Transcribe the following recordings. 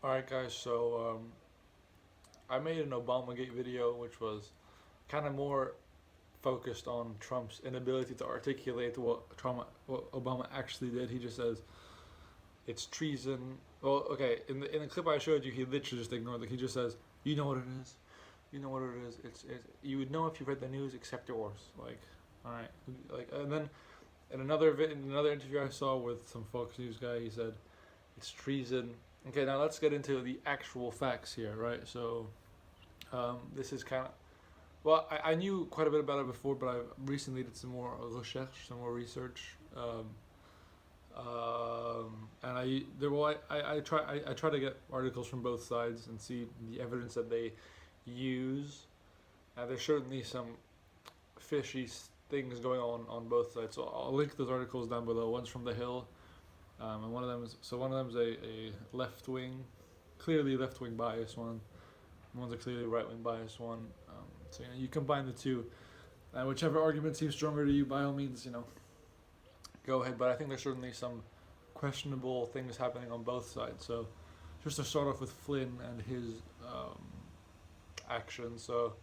Alright guys, so I made an Obamagate video which was kind of more focused on Trump's inability to articulate what Obama actually did. He just says it's treason. Well, okay, in the clip I showed you, he literally just ignored it. He just says, "You know what it is. You know what it is. It's you would know if you read the news, except yours." Like, all right, like, and then in another interview I saw with some Fox News guy, he said it's treason. Okay, now let's get into the actual facts here, right? So, this is kind of, well, I knew quite a bit about it before, but I recently did some more research, and I try to get articles from both sides and see the evidence that they use, and there's certainly some fishy things going on both sides. So I'll link those articles down below. One's from The Hill. And one of them is a left wing, clearly left wing biased one. One's a clearly right wing biased one. So you combine the two, and whichever argument seems stronger to you, by all means, go ahead. But I think there's certainly some questionable things happening on both sides. So just to start off with Flynn and his actions. So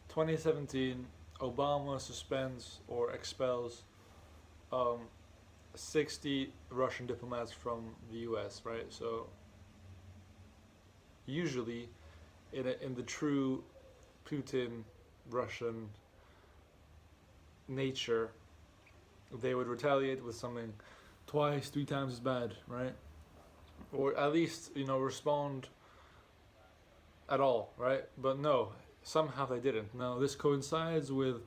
2017, Obama suspends or expels 60 Russian diplomats from the U.S., right? So usually in the true Putin Russian nature, they would retaliate with something twice, 3 times as bad, right? Or at least, respond at all, right? But no, somehow they didn't. Now, this coincides with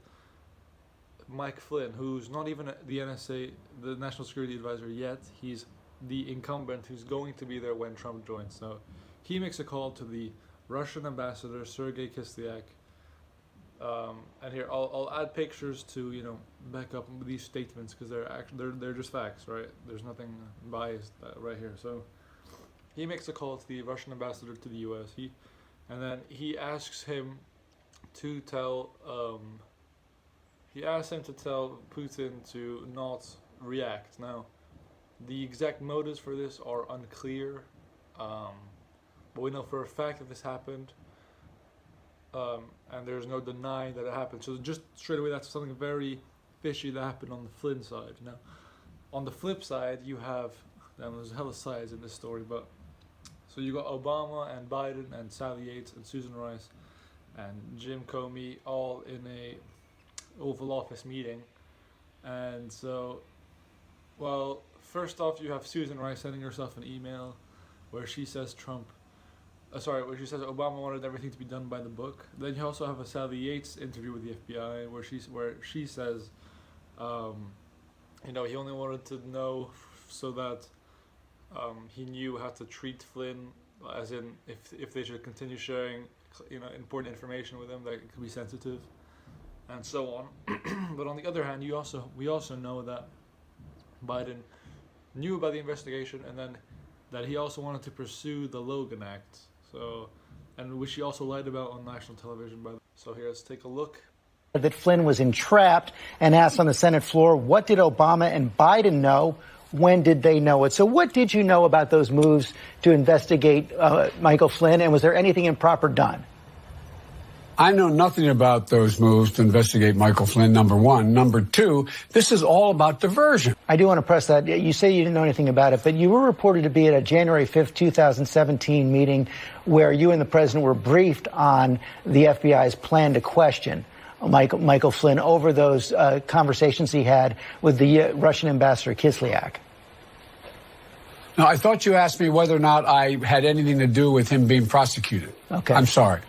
Mike Flynn, who's not even the NSA, the National Security Advisor yet. He's the incumbent who's going to be there when Trump joins. So he makes a call to the Russian ambassador, Sergei Kislyak. And here, I'll add pictures to, back up these statements, because they're just facts, right? There's nothing biased right here. So he makes a call to the Russian ambassador to the U.S. And then he asks him to tell Putin to not react. Now, the exact motives for this are unclear, but we know for a fact that this happened, and there's no denying that it happened. So just straight away, that's something very fishy that happened on the Flynn side. Now, on the flip side, you have, there's hella sides in this story, but so you got Obama and Biden and Sally Yates and Susan Rice and Jim Comey all in a Oval Office meeting. And so, well, first off, you have Susan Rice sending herself an email where she says where she says Obama wanted everything to be done by the book. Then you also have a Sally Yates interview with the FBI where she says, he only wanted to know so that he knew how to treat Flynn, as in if they should continue sharing important information with him that it could be sensitive, and so on. But on the other hand, we also know that Biden knew about the investigation, and then that he also wanted to pursue the Logan Act. So, and which he also lied about on national television. So here, let's take a look. That Flynn was entrapped, and asked on the Senate floor, what did Obama and Biden know? When did they know it? So what did you know about those moves to investigate Michael Flynn, and was there anything improper done? I know nothing about those moves to investigate Michael Flynn, number one. Number two, this is all about diversion. I do want to press that. You say you didn't know anything about it, but you were reported to be at a January 5th, 2017 meeting where you and the president were briefed on the FBI's plan to question Michael Flynn over those conversations he had with the Russian ambassador Kislyak. Now, I thought you asked me whether or not I had anything to do with him being prosecuted. Okay. I'm sorry.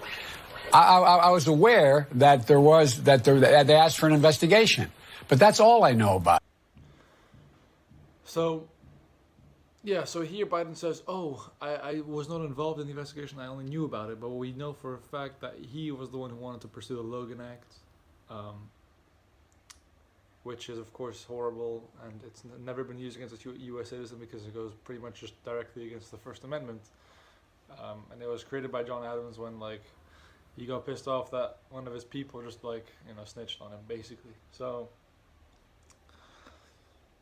I was aware that they asked for an investigation, but that's all I know about. So, yeah, so here Biden says, I was not involved in the investigation, I only knew about it, but we know for a fact that he was the one who wanted to pursue the Logan Act, which is, of course, horrible, and it's never been used against a U.S. citizen because it goes pretty much just directly against the First Amendment, and it was created by John Adams when, he got pissed off that one of his people just snitched on him, basically. So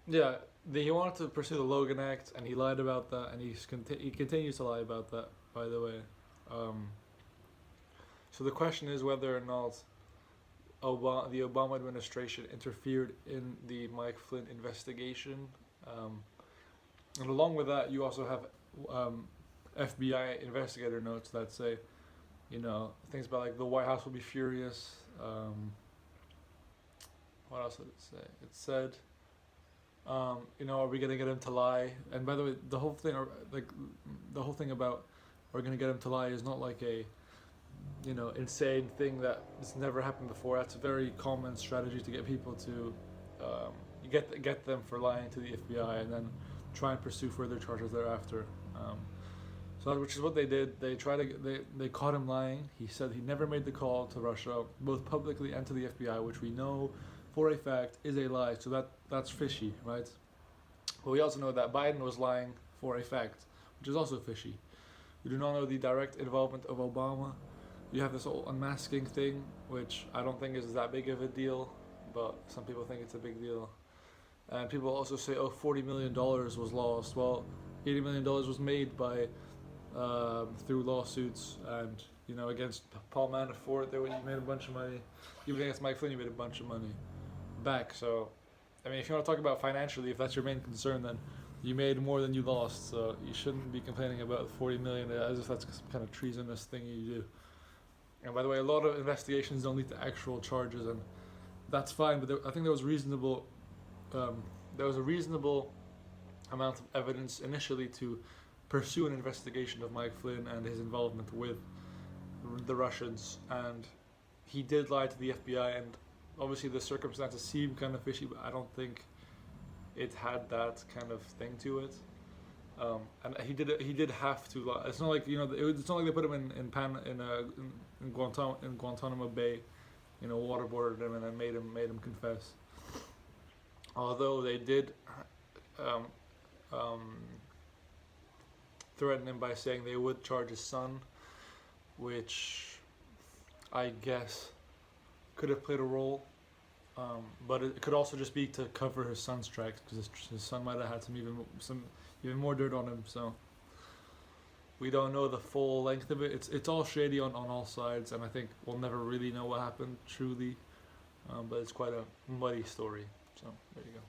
Yeah, he wanted to pursue the Logan Act, and he lied about that, and he continues to lie about that. By the way, um, so the question is whether or not the Obama administration interfered in the Mike Flynn investigation, and along with that, you also have FBI investigator notes that say, things about like the White House will be furious. What else did it say? It said, are we gonna get him to lie? And by the way, the whole thing, about are we gonna get him to lie is not like a, insane thing that has never happened before. That's a very common strategy to get people to, you get them for lying to the FBI and then try and pursue further charges thereafter. Which is what they did. They caught him lying. He said he never made the call to Russia, both publicly and to the FBI, which we know for a fact is a lie. So that's fishy, right? But we also know that Biden was lying for a fact, which is also fishy. We do not know the direct involvement of Obama. You have this whole unmasking thing, which I don't think is that big of a deal, but some people think it's a big deal. And people also say, $40 million was lost. Well, $80 million was made by through lawsuits and against Paul Manafort. You made a bunch of money. Even against Mike Flynn, you made a bunch of money back. So, I mean, if you want to talk about financially, if that's your main concern, then you made more than you lost. So you shouldn't be complaining about 40 million as if that's some kind of treasonous thing you do. And by the way, a lot of investigations don't lead to actual charges, and that's fine. But I think there was reasonable. There was a reasonable amount of evidence initially to pursue an investigation of Mike Flynn and his involvement with the Russians, and he did lie to the FBI, and obviously the circumstances seem kind of fishy, but I don't think it had that kind of thing to it. And he did have to lie. It's not like it's not like they put him in Guantanamo Bay, waterboarded him and then made him confess. Although they did threaten him by saying they would charge his son, which I guess could have played a role, but it could also just be to cover his son's tracks, because his son might have had some even more dirt on him. So we don't know the full length of it. It's all shady on all sides, and I think we'll never really know what happened truly, but it's quite a muddy story. So there you go.